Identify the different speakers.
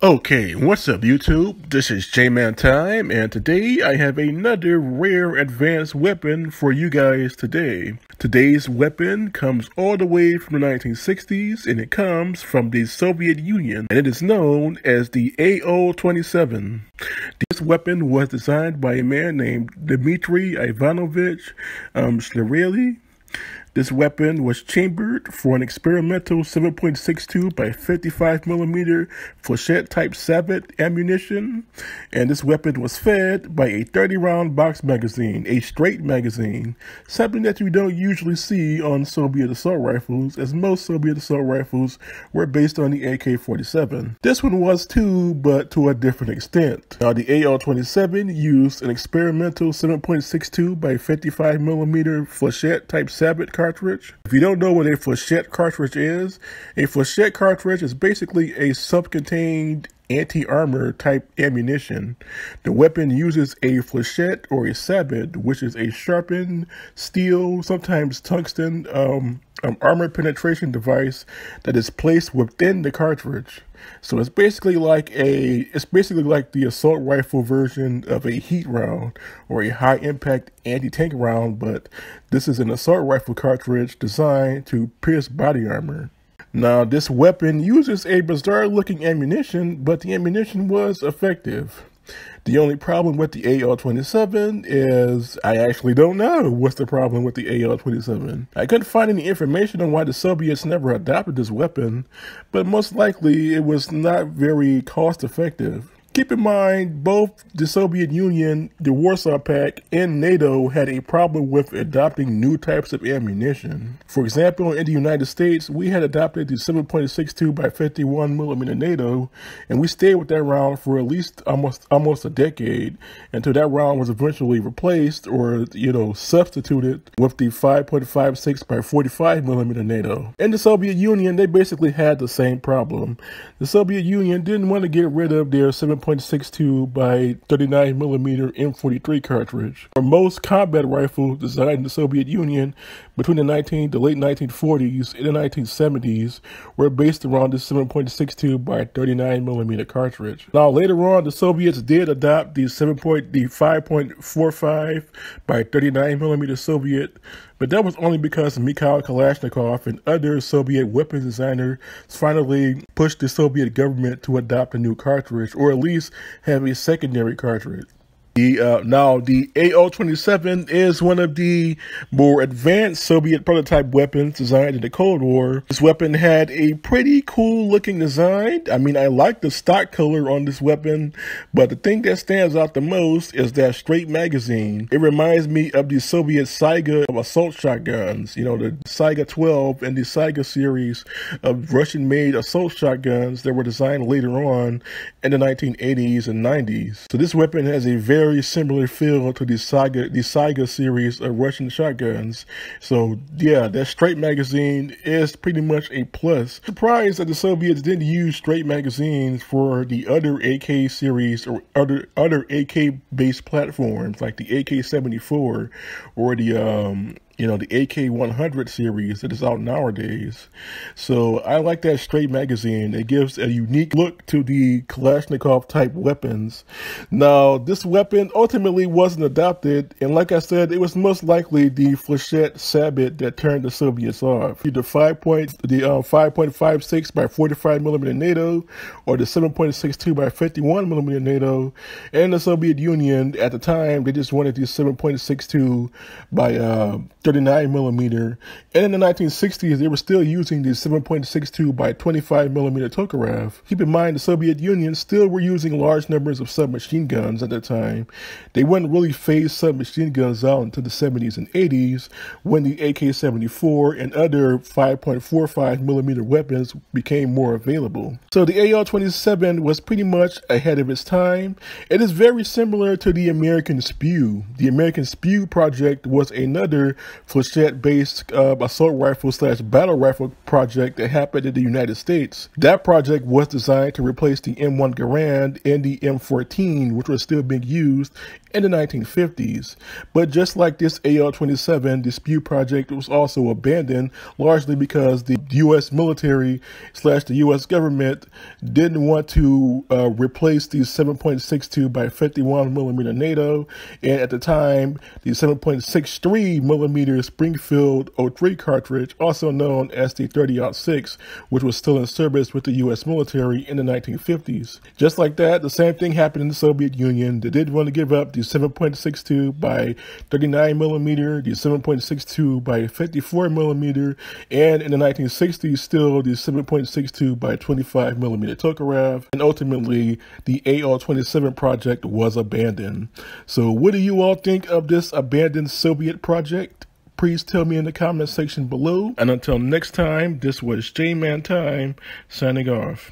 Speaker 1: Okay, what's up YouTube? This is J-Man Time, and today I have another rare advanced weapon for you guys today. Today's weapon comes all the way from the 1960s, and it comes from the Soviet Union, and it is known as the AO-27. This weapon was designed by a man named Dmitry Ivanovich Shlerely. This weapon was chambered for an experimental 7.62 by 55mm flechette type sabot ammunition, and this weapon was fed by a 30-round box magazine, a straight magazine, something that you don't usually see on Soviet assault rifles, as most Soviet assault rifles were based on the AK-47. This one was too, but to a different extent. Now, the AO-27 used an experimental 7.62 by 55mm flechette type sabot cartridge. If you don't know what a flechette cartridge is basically a self-contained anti-armor type ammunition. The weapon uses a flechette or a sabot, which is a sharpened steel, sometimes tungsten, armor penetration device that is placed within the cartridge. So it's basically like the assault rifle version of a heat round or a high impact anti-tank round, but this is an assault rifle cartridge designed to pierce body armor. Now, this weapon uses a bizarre looking ammunition, but the ammunition was effective. The only problem with the AO-27 is I actually don't know what's the problem with the AO-27. I couldn't find any information on why the Soviets never adopted this weapon, but most likely it was not very cost effective. Keep in mind, both the Soviet Union, the Warsaw Pact, and NATO had a problem with adopting new types of ammunition. For example, in the United States, we had adopted the 7.62 by 51mm NATO, and we stayed with that round for at least almost a decade until that round was eventually replaced or, substituted with the 5.56 by 45mm NATO. In the Soviet Union, they basically had the same problem. The Soviet Union didn't want to get rid of their 7.62 by 39mm M43 cartridge. For most combat rifles designed in the Soviet Union between the late 1940s and the 1970s were based around the 7.62 by 39mm cartridge. Now later on, the Soviets did adopt the 5.45 by 39mm Soviet, but that was only because Mikhail Kalashnikov and other Soviet weapons designers finally pushed the Soviet government to adopt a new cartridge, or at least have a secondary cartridge. Now, the AO-27 is one of the more advanced Soviet prototype weapons designed in the Cold War. This weapon had a pretty cool looking design. I mean, I like the stock color on this weapon, but the thing that stands out the most is that straight magazine. It reminds me of the Soviet Saiga assault shotguns, the Saiga 12 and the Saiga series of Russian-made assault shotguns that were designed later on in the 1980s and 90s. So this weapon has a very similar feel to the Saiga series of Russian shotguns. So yeah, that straight magazine is pretty much a plus. Surprised that the Soviets didn't use straight magazines for the other AK series or other AK based platforms like the AK-74 or the AK-100 series that is out nowadays. So I like that straight magazine. It gives a unique look to the Kalashnikov type weapons. Now, this weapon ultimately wasn't adopted, and like I said, it was most likely the flechette sabot that turned the Soviets off. Either 5.56 by 45mm NATO or the 7.62 by 51mm NATO. And the Soviet Union at the time, they just wanted the 7.62 by 39mm, and in the 1960s they were still using the 7.62 by 25mm Tokarev. Keep in mind, the Soviet Union still were using large numbers of submachine guns at that time. They wouldn't really phase submachine guns out until the 70s and 80s when the AK-74 and other 5.45mm weapons became more available. So the AO-27 was pretty much ahead of its time. It is very similar to the American Spew. The American Spew project was another flechette-based assault rifle / battle rifle project that happened in the United States. That project was designed to replace the M1 Garand and the M14, which was still being used in the 1950s. But just like this AO-27, the SPEW project was also abandoned, largely because the U.S. military / the U.S. government didn't want to replace the 7.62 by 51 millimeter NATO, and at the time, the 7.63 millimeter Springfield 03 cartridge, also known as the 30-06, which was still in service with the U.S. military in the 1950s. Just like that, the same thing happened in the Soviet Union. They didn't want to give up the 7.62 by 39 millimeter, the 7.62 by 54 millimeter, and in the 1960s, still the 7.62 by 25 millimeter Tokarev, and ultimately the AO-27 project was abandoned. So what do you all think of this abandoned Soviet project? Please tell me in the comment section below. And until next time, this was J-Man Time, signing off.